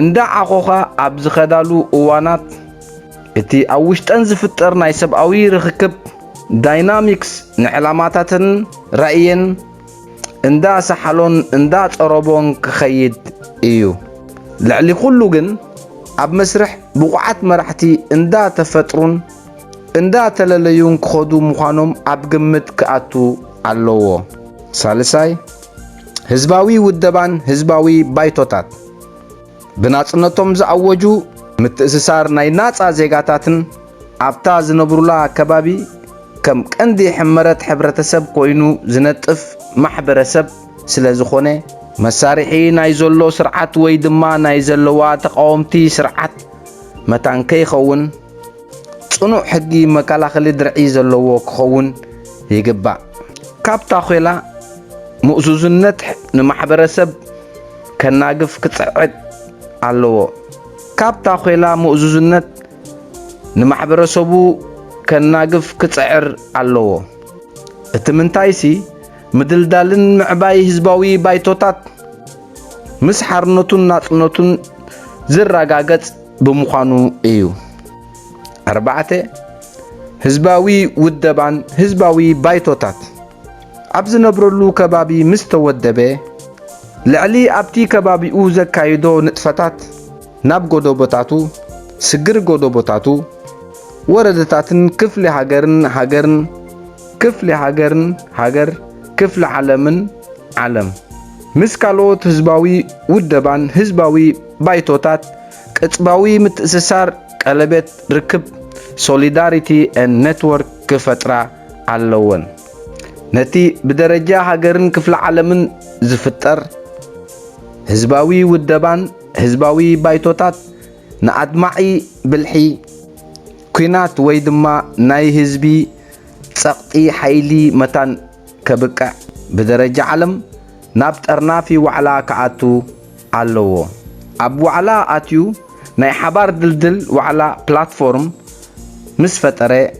እንዳ ዓኾኻ ኣብ ዝኸዳሉ እዋናት እቲ ኣብ ውሽጠን ዝፍጠር ናይ ሰብኣዊ ርኽክብ ዳይናሚክስ ንዕላማታትን ራእየን እንዳ ሰሓሎን እንዳ ጸረቦን ክኸይድ እዩ ልዕሊ ኩሉ ግን ኣብ መስርሕ ብቑዓት መራሕቲ እንዳ ተፈጥሩን እንዳ ተለለዩን ክኸዱ ምዃኖም ኣብ ግምት ክኣቱ ኣለዎ ሳልሳይ ህዝባዊ ውደባን ህዝባዊ ባይቶታት ብናጽነቶም ዝኣወጁ ምትእስሳር ናይ ናጻ ዜጋታትን ኣብታ ዝነብሩላ ከባቢ كم كندي حمرت حبرتسب كوينو زنطف محبرسب سلازخونه مسارحي نايزلو سرعت وي دما نايزلوا تقاومتي سرعت متان كيخون صنوع حقي مكالاخلي درعي زلو كخون يقبع كابتا خيلا مؤزوزنت نمحبرسب كناقف كتصعد علو كابتا خيلا مؤزوزنت نمحبرسبو كناقف كتصعر علو اتمنتايسي مدلدالن معباي هزباوي بايتوتات مسحرنتون ناطنتون زرغاغت بمخانو ايو 4 هزباوي ودبان هزباوي بايتوتات ابز نبرلو كبابي مستودبه لعلي ابتي كبابي او زكايدو نطفتات ناب غودوبوتاتو سجر غودوبوتاتو وردتاتن كفل هاجرن كفل هاجر كفل علمن علم مسكالوت هزباوي ودبان هزباوي بايتوتات قصباوي متأسسار قلبت ركب solidarity and network كفترة علون نتي بدرجة هاجرن كفل علمن زفتر هزباوي ودبان هزباوي بايتوتات نأدمعي بالحي كينات ويدما ناي هزبي تسقطي حيلي متان كبقع بدرجة علم نابت أرنافي وعلا كعاتو علوو أب وعلا آتيو ناي حبار دلدل وعلا بلاتفورم مسفترة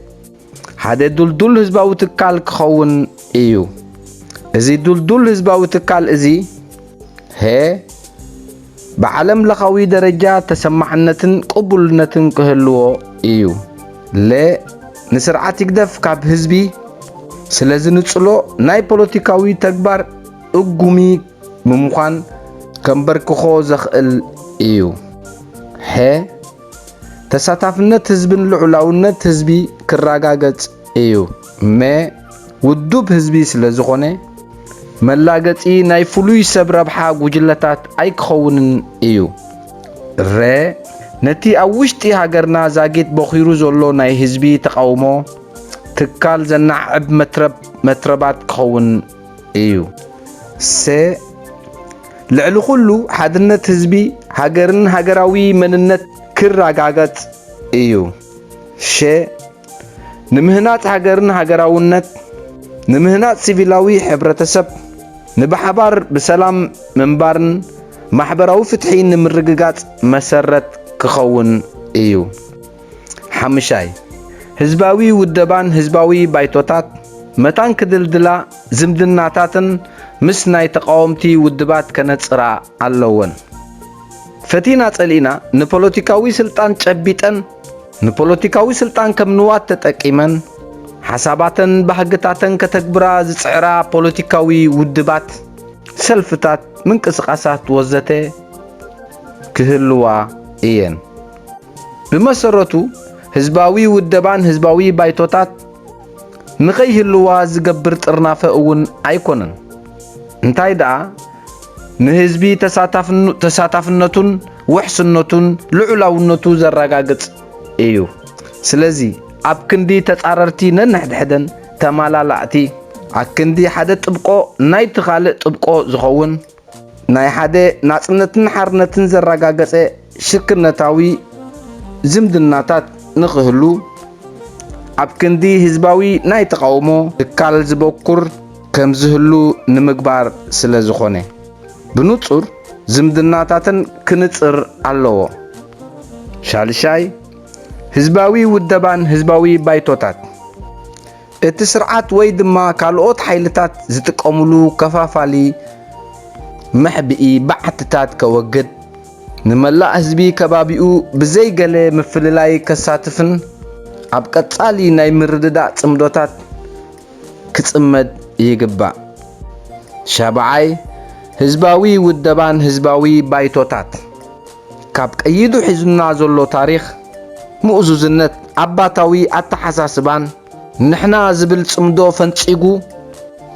هذا دلدل هزباو تكال كخون ايو ازي دلدل هزباو تكال ازي هي بعلم لخوي درجة تسمعنتن قبولنتن كهلو ايو لا نسرعات يقدف كاب هزبي سلازي نصلو ناي بوليتيكاوي تكبر اقومي ممخان كمبركخو زخل ايو هي تساتافنت هزبن لعلاونت هزبي كراغاغت ايو ما ودوب هزبي سلازخونه ملاغتي ناي فلوي سبربحا وجلتات ايكخونن ايو ر نتي اوشتي هاجرنا زاغيت بخيرو زولو ناي هزبي تقاومو تكال زنعب متربات كخون ايو س لعلو كله حدنت هزبي هاجرن هاجراوي مننت كراغاغت ايو ش نمهنات هاجرن هاجراونت نمهنات سيفيلاوي حبرتسب نبحبار بسلام منبارن محبراو فتحين نمرققات مسرت كخون ايو حمشاي هزباوي ودبان هزباوي بايتوتات متان كدلدلا زمدناتاتن مسناي تقاومتي ودبات كنصرا علون فتينا صلينا نبوليتيكاوي سلطان چبيطن نبوليتيكاوي سلطان كمنوات تطقيمن حساباتن بحقتاتن كتكبرا زصعرا بوليتيكاوي ودبات سلفتات منقسقاسات وزته كهلوا اين بمسرتو هزباوي ودبان هزباوي بايتوتات نخيهلوا زقبر طرنافه اون ايكونن انتاي دا نهزبي تساتافنتون وحسنتون لعلاونتو زرغاغص ايو سلازي اب كندي تصاررتي ننحدحدن تمالالعتي اكندي حدا طبقو ناي تخالق طبقو زخون ناي حدا ناصنتن حرنتن زرغاغص شكرنتاوي زمدناتات نخهلو اب كندي هزباوي ناي تقاومو تكال زبكر كم زهلو نمغبار سلازخونه بنصر زمدناتاتن كنصر علو شالشاي هزباوي ودبان هزباوي بايتوتات اتسرعات ويدما كالوت حيلتات زتقوملو كفافالي محبئي بعتتات كوجد نملا هزبي كبابيو بزي غله مفللاي كساتفن اب قصالي ناي مرددا صمدوتات كصمد يغبا شابعاي هزباوي ودبان هزباوي بايتوتات كاب قيدو حزنا زلو تاريخ مؤزوزنت عباتاوي اتحساسبان نحنا زبل صمدو فنصيغو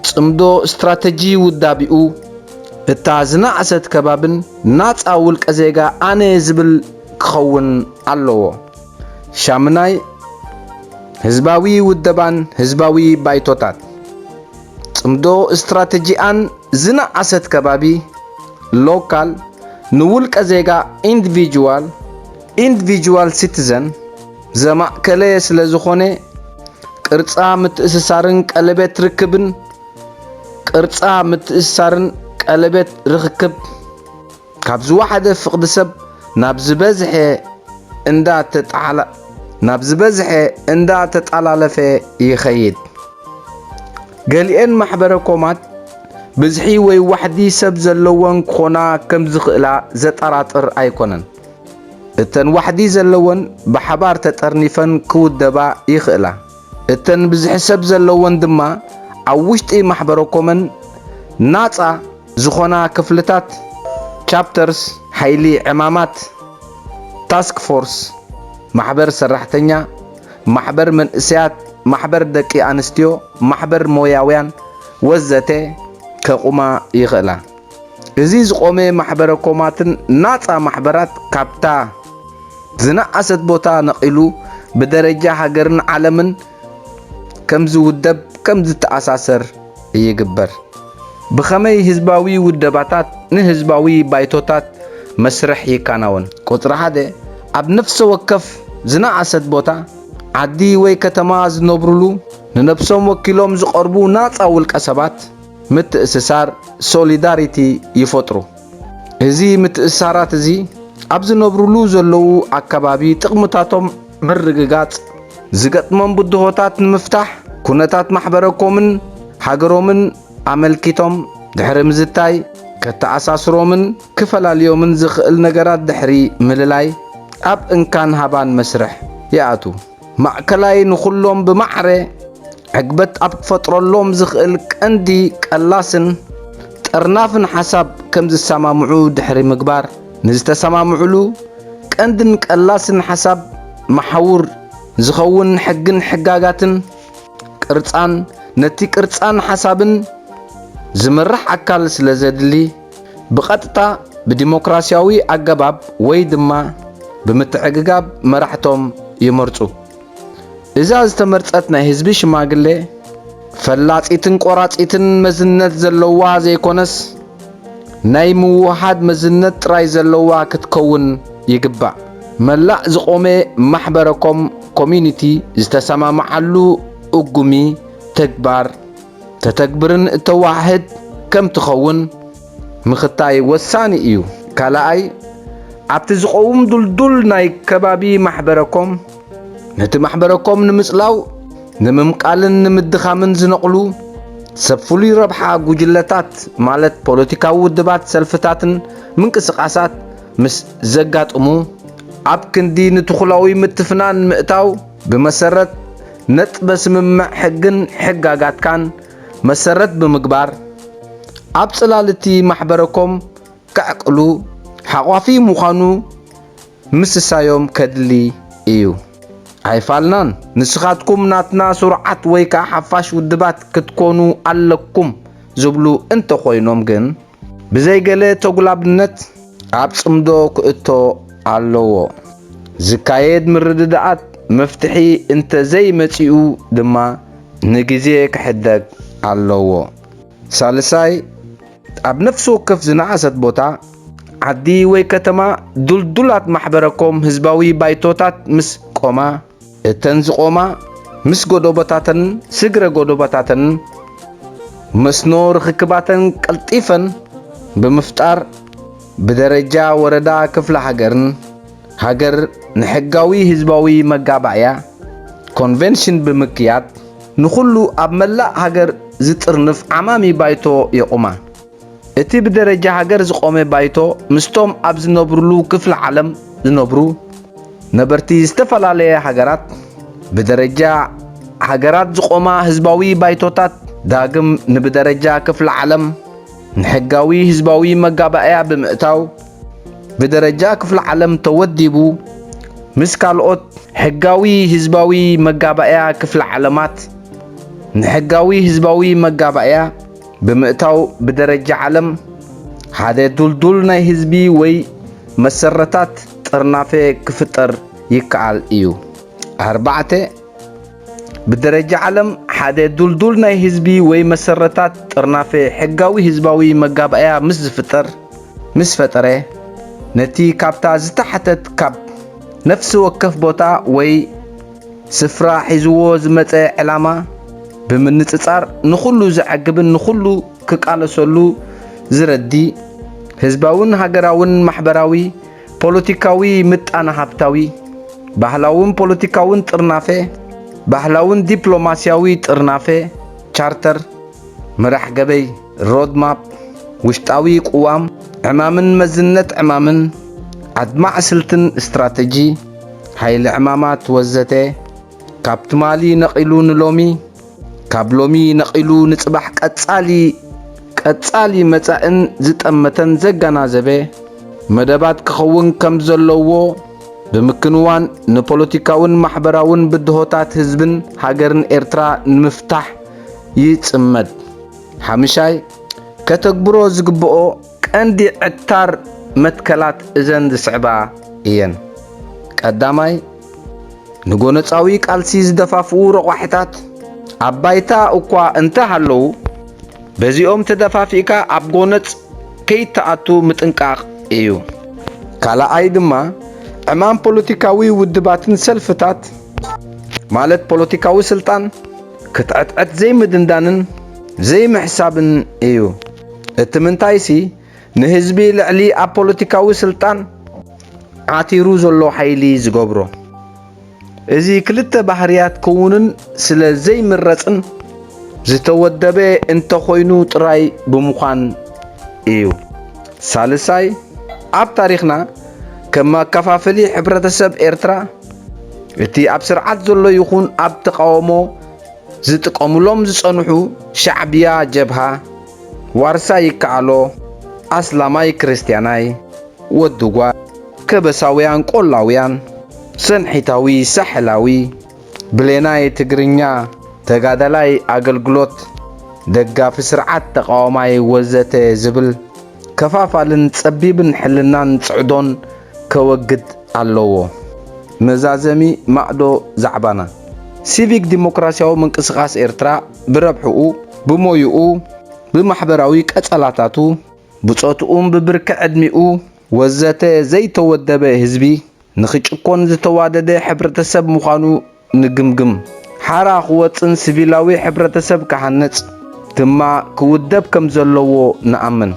صمدو استراتيجي ودابيو التازنا عسد كبابن ناصا ولق زيغا اني زبل كخون الله شامناي ህዝባዊ ውደባን ህዝባዊ ባይቶታት ጽምዶ استراتيجيان ዝነኣሰት ከባቢ ሎካል ንውልቀ ዜጋ ኢንዲቪጁዋል ሲቲዘን ዘማእከለ ስለ ዝኾነ ቅርጻ ምትእስሳርን ቀለቤት ርክብን ካብ ዝወሓደ ፍቕዲ ሰብ ናብ ዝበዝሐ እንዳተጣላለፈ ይኸይድ። ገሊአን ማሕበረኮማት ብዝሒ ወይ ዋሕዲ ሰብ ዘለወን ክኾና ከም ዝኽእላ ዘጠራጥር ኣይኮነን። እተን ዋሕዲ ዘለወን ብሓባር ተጠርኒፈን ክውደባ ይኽእላ። እተን ብዝሒ ሰብ ዘለወን ድማ ኣብ ውሽጢ ማሕበረኮመን ናፃ ዝኾና ክፍልታት ቻፕተርስ፣ ሓይሊ ዕማማት፣ ታስክ ፎርስ፣ ማሕበር ሰራሕተኛ፣ ማሕበር መንእሰያት፣ ማሕበር ደቂ ኣንስትዮ፣ ማሕበር ሞያውያን ወዘተ ከቁማ ይኽእላ። እዚ ዝቆመ ማሕበረኮማትን ናፃ ማሕበራት ካብታ ዝነኣሰት ቦታ ነቒሉ ብደረጃ ሃገርን ዓለምን ከም ዝውደብ ከም ዝተኣሳሰር ይግበር። ብኸመይ ህዝባዊ ውደባታት ንህዝባዊ ባይቶታት መስርሕ ይከናወን? ቁፅሪ 1 ኣብ ነፍሲ ወከፍ ዝነኣሰት ቦታ ዓዲ ወይ ከተማ ዝነብሩሉ ንነፍሶም ወኪሎም ዝቐርቡ ናፃ ውልቀ ሰባት ምትእስሳር ሶሊዳሪቲ ይፈጥሩ። እዚ ምትእስሳራት እዚ ኣብ ዝነብሩሉ ዘለዉ ኣከባቢ ጥቕምታቶም ምርግጋጽ ዝገጥሞም ብድሆታት ንምፍታሕ ኩነታት ማሕበረኮምን ሃገሮምን ኣመልኪቶም ድሕሪ ምዝታይ ከተኣሳስሮምን ክፈላለዮምን ዝኽእል ነገራት ድሕሪ ምልላይ ኣብ እንካን ሃባን መስርሕ ይኣቱ። ማእከላይ ንኹሎም ብማዕረ ዕግበት ኣብ ክፈጥረሎም ዝኽእል ቀንዲ ቀላስን ጠርናፍን ሓሳብ ከም ዝሰማምዑ ድሕሪ ምግባር ንዝተሰማምዑሉ ቀንድን ቀላስን ሓሳብ መሓውር ዝኸውን ሕግን ሕጋጋትን ቅርጻን ነቲ ቅርጻን ሓሳብን ዝምራሕ ኣካል ስለ ዘድሊ ብቐጥታ ብዲሞክራሲያዊ ኣገባብ ወይ ድማ ብምትዕግጋብ መራሕቶም ይመርጹ። እዛ ዝተመርጸት ናይ ህዝቢ ሽማግለ ፈላጺትን ቆራጺትን መዝነት ዘለዋ ዘይኮነስ ናይ ምውሃድ መዝነት ጥራይ ዘለዋ ክትከውን ይግባእ። መላእ ዝቆመ ማሕበረኮም ኮሚኒቲ ዝተሰማምዓሉ እጉሚ ተግባር ተተግብርን እተዋሕድ ከም ትኸውን ምኽታይ ወሳኒ እዩ። ካልኣይ ኣብቲ ዝቆውም ዱልዱል ናይ ከባቢ ማሕበረኮም ነቲ ማሕበረኮም ንምጽላው ንምምቃልን ንምድኻምን ዝነቕሉ ሰብ ፍሉይ ረብሓ ጉጅለታት ማለት ፖለቲካዊ ውድባት ሰልፍታትን ምንቅስቓሳት ምስ ዘጋጥሙ ኣብ ክንዲ ንትኹላዊ ምትፍናን ምእታው ብመሰረት ነጥበ ስምምዕ ሕግን ሕጋጋትካን መሰረት ብምግባር ኣብ ጽላልቲ ማሕበረኮም ከዕቅሉ ሓቋፊ ምዃኑ ምስሳዮም ከድሊ እዩ። ኣይፋልናን ንስኻትኩም ናትና ሱርዓት ወይ ከዓ ሓፋሽ ውድባት ክትኮኑ ኣለኩም ዝብሉ እንተኾይኖም ግን ብዘይገለ ተጉላብነት ኣብ ጽምዶ ክእቶ ኣለዎ። ዝካየድ ምርድዳኣት መፍትሒ እንተዘይመጺኡ ድማ ንግዜ ክሕደግ ኣለዎ። ሳልሳይ ኣብ ነፍሲ ወከፍ ዝነኣሰት ቦታ ዓዲ ወይ ከተማ ዱልዱላት ማሕበረኮም ህዝባዊ ባይቶታት ምስ ቆማ እተን ዝቆማ ምስ ጎደቦታትን ስግረ ጎደቦታትን መስኖ ርክክባትን ቀልጢፈን ብምፍጣር ብደረጃ ወረዳ ክፍለ ሃገር ንሕጋዊ ህዝባዊ መጋባእያ ኮንቬንሽን ብምክያድ ንኹሉ ኣብ መላእ ሃገር ዝጥርንፍ ዓማሚ ባይቶ የቁማ። እቲ ብደረጃ ሃገር ዝቆመ ባይቶ ምስቶም ኣብ ዝነብሩሉ ክፍለ ዓለም ዝነብሩ ነበርቲ ዝተፈላለየ ሃገራት ብደረጃ ሃገራት ዝቆማ ህዝባዊ ባይቶታት ዳግም ንብደረጃ ክፍለ ዓለም ንሕጋዊ ህዝባዊ መጋባእያ ብምእታው ብደረጃ ክፍለ ዓለም ተወዲቡ ምስ ካልኦት ሕጋዊ ህዝባዊ መጋባእያ ክፍለ ዓለማት ንሕጋዊ ህዝባዊ መጋባእያ ብምእታው ብደረጃ ዓለም ሓደ ዱልዱል ናይ ህዝቢ ወይ መሰረታት ጥርናፈ ክፍጠር ይከኣል እዩ። 4 بدرجة عالم حدا دولدول ناي هزبي وي مسرتات طرنافه حقاوي هزباوي مقابايا مس فتره نتي كابتا زتحتت كاب نفس وكف بوتا وي سفرا حزوو زمص علامه بمنصصار نخلو زعقبن نخلو كقالسلو زردي ህዝባውን ሀገራውን ማህበራዊ ፖለቲካዊ ምጣና ሀብታዊ ባህላውን ፖለቲካውን ጥርናፈ ባህላውን ዲፕሎማሲያዊ ጥርናፈ ቻርተር መራሕ ገበይ ሮድማፕ ውሽጣዊ ቁዋም ዕማምን መዝነት ዕማምን አድማዕ ስልትን ስትራቴጂ ኃይል ዕማማት ወዘተ ካብትማሊ ነቂሉ ንሎሚ ካብ ሎሚ ነቂሉ ንጽባሕ ቀጻሊ መጻእን ዝጠመተን ዘገናዘበ መደባት ክኸውን ከም ዘለዎ ብምክንዋን ንፖለቲካውን ማሕበራውን ብድሆታት ህዝብን ሃገርን ኤርትራ ንምፍታሕ ይጽመድ ሓምሻይ ከተግብሮ ዝግብኦ ቀንዲ ዕታር መትከላት እዘን ዝስዕባ እየን ቀዳማይ ንጎነፃዊ ቃልሲ ዝደፋፍኡ ረቋሕታት አባይታ እኳ እንተሃለው በዚኦም ተደፋፊካ ኣብ ጎነጽ ከይተኣቱ ምጥንቃቕ እዩ ካልኣይ ድማ ዕማም ፖለቲካዊ ውድባትን ሰልፍታት ማለት ፖለቲካዊ ስልጣን ክትዕትዕት ዘይምድንዳንን ዘይምሕሳብን እዩ እቲ ምንታይሲ ንህዝቢ ልዕሊ ኣብ ፖለቲካዊ ስልጣን ዓቲሩ ዘሎ ሓይሊ ዝገብሮ እዚ ክልተ ባህርያት ክውንን ስለ ዘይምረጽን ዝተወደበ እንተ ኮይኑ ጥራይ ብምዃን እዩ ሳልሳይ ኣብ ታሪኽና ከም አከፋፈሊ ሕብረተሰብ ኤርትራ እቲ ኣብ ስርዓት ዘሎ ይኹን ኣብ ተቃውሞ ዝጥቀሙሎም ዝጸንሑ ሻዕብያ ጀብሃ ዋርሳ ይከኣሎ ኣስላማይ ክርስቲያናይ ወድጓ ከበሳውያን ቆላውያን ሰንሒታዊ ሳሕላዊ ብሌናይ ትግርኛ ተጋዳላይ አገልግሎት ደጋፊ ስርዓት ተቃዋማይ ወዘተ ዝብል ከፋፋልን ጸቢብን ሕልናን ጽዕዶን ከወግድ ኣለዎ መዛዘሚ ማዕዶ ዛዕባና ሲቪክ ዲሞክራሲያዊ ምንቅስቃስ ኤርትራ ብረብሕኡ ብሞይኡ ብማሕበራዊ ቀጸላታቱ ብጾትኡን ብብርኪ ዕድሚኡ ወዘተ ዘይተወደበ ህዝቢ ንኽጭኮን ዝተዋደደ ሕብረተሰብ ምዃኑ ንግምግም ሓራ ክወፅን ሲቪላዊ ሕብረተሰብ ክሃነጽ ድማ ክውደብ ከም ዘለዎ ንኣምን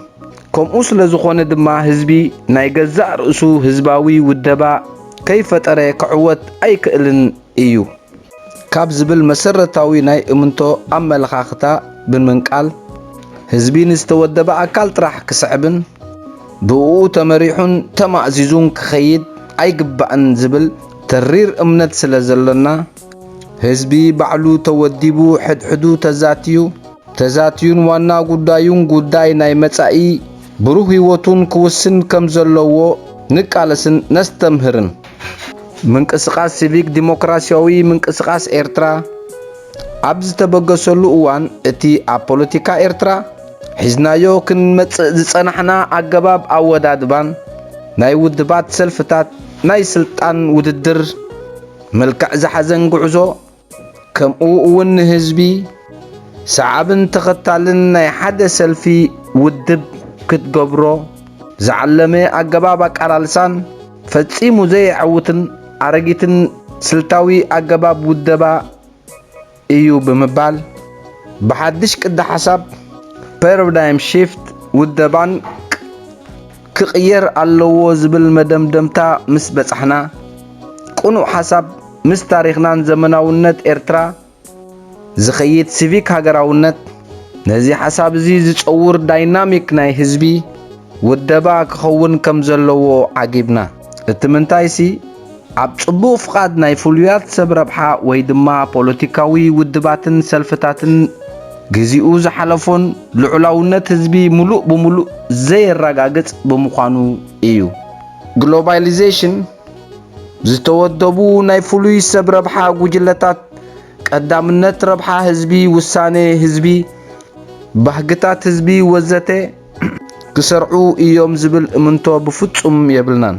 ከምኡ ስለ ዝኾነ ድማ ህዝቢ ናይ ገዛእ ርእሱ ህዝባዊ ውደባ ከይፈጠረ ክዕወት ኣይክእልን እዩ ካብ ዝብል መሰረታዊ ናይ እምንቶ ኣመለኻኽታ ብምንቃል ህዝቢ ንዝተወደበ ኣካል ጥራሕ ክስዕብን ብኡ ተመሪሑን ተማእዚዙን ክኸይድ ኣይግባእን ዝብል ተሪር እምነት ስለ ዘለና ህዝቢ ባዕሉ ተወዲቡ ሕድሕዱ ተዛትዩን ዋና ጉዳዩን ጉዳይ ናይ መጻኢ ብሩህ ህይወቱን ክውስን ከም ዘለዎ ንቃለስን ነስተምህርን ምንቅስቃስ ሲቪክ ዲሞክራሲያዊ ምንቅስቃስ ኤርትራ ኣብ ዝተበገሰሉ እዋን እቲ ኣብ ፖለቲካ ኤርትራ ሒዝናዮ ክንመጽእ ዝጸናሕና ኣገባብ ኣወዳድባን ናይ ውድባት ሰልፍታት ናይ ስልጣን ውድድር መልክዕ ዝሓዘን ጉዕዞ ከምኡ እውን ህዝቢ ሰዓብን ተኸታልን ናይ ሓደ ሰልፊ ውድብ ክትገብሮ ዝዓለመ ኣገባብ ኣቃላልሳን ፈጺሙ ዘይዕውትን ኣረጊትን ስልታዊ ኣገባብ ውደባ እዩ ብምባል ብሓድሽ ቅዲ ሓሳብ ፓራዳይም ሺፍት ውደባን ክቕየር ኣለዎ ዝብል መደምደምታ ምስ በጻሕና ቁኑዕ ሓሳብ ምስ ታሪኽናን ዘመናውነት ኤርትራ ዝኸይድ ሲቪክ ሃገራውነት ነዚ ሓሳብ እዚ ዝጸውር ዳይናሚክ ናይ ህዝቢ ውደባ ክኸውን ከም ዘለዎ ዓጊብና እቲ ምንታይሲ ኣብ ጽቡቕ ፍቓድ ናይ ፍሉያት ሰብ ረብሓ ወይ ድማ ፖለቲካዊ ውድባትን ሰልፍታትን ግዚኡ ዝሓለፎን ልዑላውነት ህዝቢ ሙሉእ ብምሉእ ዘይረጋግጽ ብምዃኑ እዩ ግሎባሊዜሽን ዝተወደቡ ናይ ፍሉይ ሰብ ረብሓ ጉጅለታት ቀዳምነት ረብሓ ህዝቢ ውሳኔ ህዝቢ ባህግታት ህዝቢ ወዘተ ክሰርዑ እዮም ዝብል እምንቶ ብፍጹም የብልናን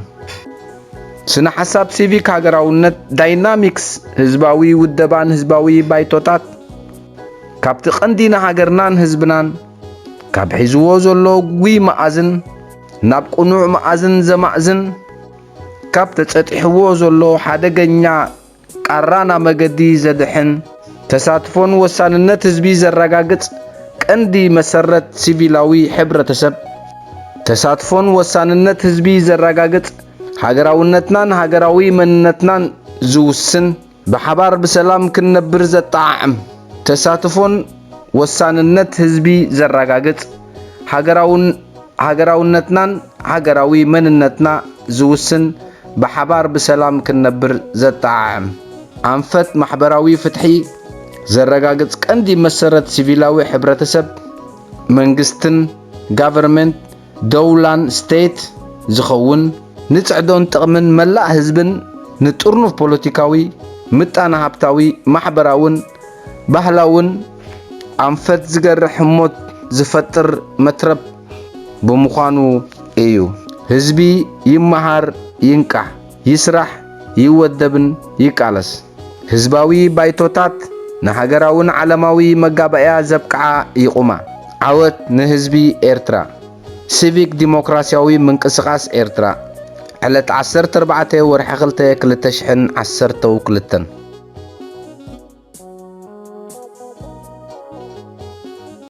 ስነ ሓሳብ ሲቪክ ሃገራውነት ዳይናሚክስ ህዝባዊ ውደባን ህዝባዊ ባይቶታት ካብቲ ቀንዲና ሃገርናን ህዝብናን ካብ ሒዝዎ ዘሎ ጉይ መኣዝን ናብ ቁኑዕ መኣዝን ዘማእዝን ካብ ተጸጢሕዎ ዘሎ ሓደገኛ ቃራና መገዲ ዘድሕን ተሳትፎን ወሳንነት ህዝቢ ዘረጋግጽ ቀንዲ መሰረት ሲቪላዊ ሕብረተሰብ ተሳትፎን ወሳንነት ህዝቢ ዘረጋግጽ ሃገራውነትናን ሃገራዊ መንነትናን ዝውስን ብሓባር ብሰላም ክንነብር ዘጣዓዕም ተሳትፎን ወሳንነት ህዝቢ ዘረጋግጽ ሃገራውነትናን ሃገራዊ መንነትና ዝውስን ብሓባር ብሰላም ክንነብር ዘጣዓዕም አንፈት ማሕበራዊ ፍትሒ ዘረጋግጽ ቀንዲ መሰረት ሲቪላዊ ሕብረተሰብ መንግስትን ጋቨርንመንት ደውላን ስቴት ዝኸውን ንጽዕዶን ጥቕምን መላእ ህዝብን ንጥርኑፍ ፖለቲካዊ ምጣነ ሃብታዊ ማሕበራውን ባህላውን አንፈት ዝገርሕ ህሞት ዝፈጥር መትረብ ብምዃኑ እዩ። ህዝቢ ይመሃር ይንቃሕ ይስራሕ ይወደብን ይቃለስ ህዝባዊ ባይቶታት ንሃገራውን ዓለማዊ መጋበእያ ዘብቅዓ ይቁማ ዓወት ንህዝቢ ኤርትራ ሲቪክ ዲሞክራሲያዊ ምንቅስቓስ ኤርትራ ዕለት 14 ወርሒ 2 2012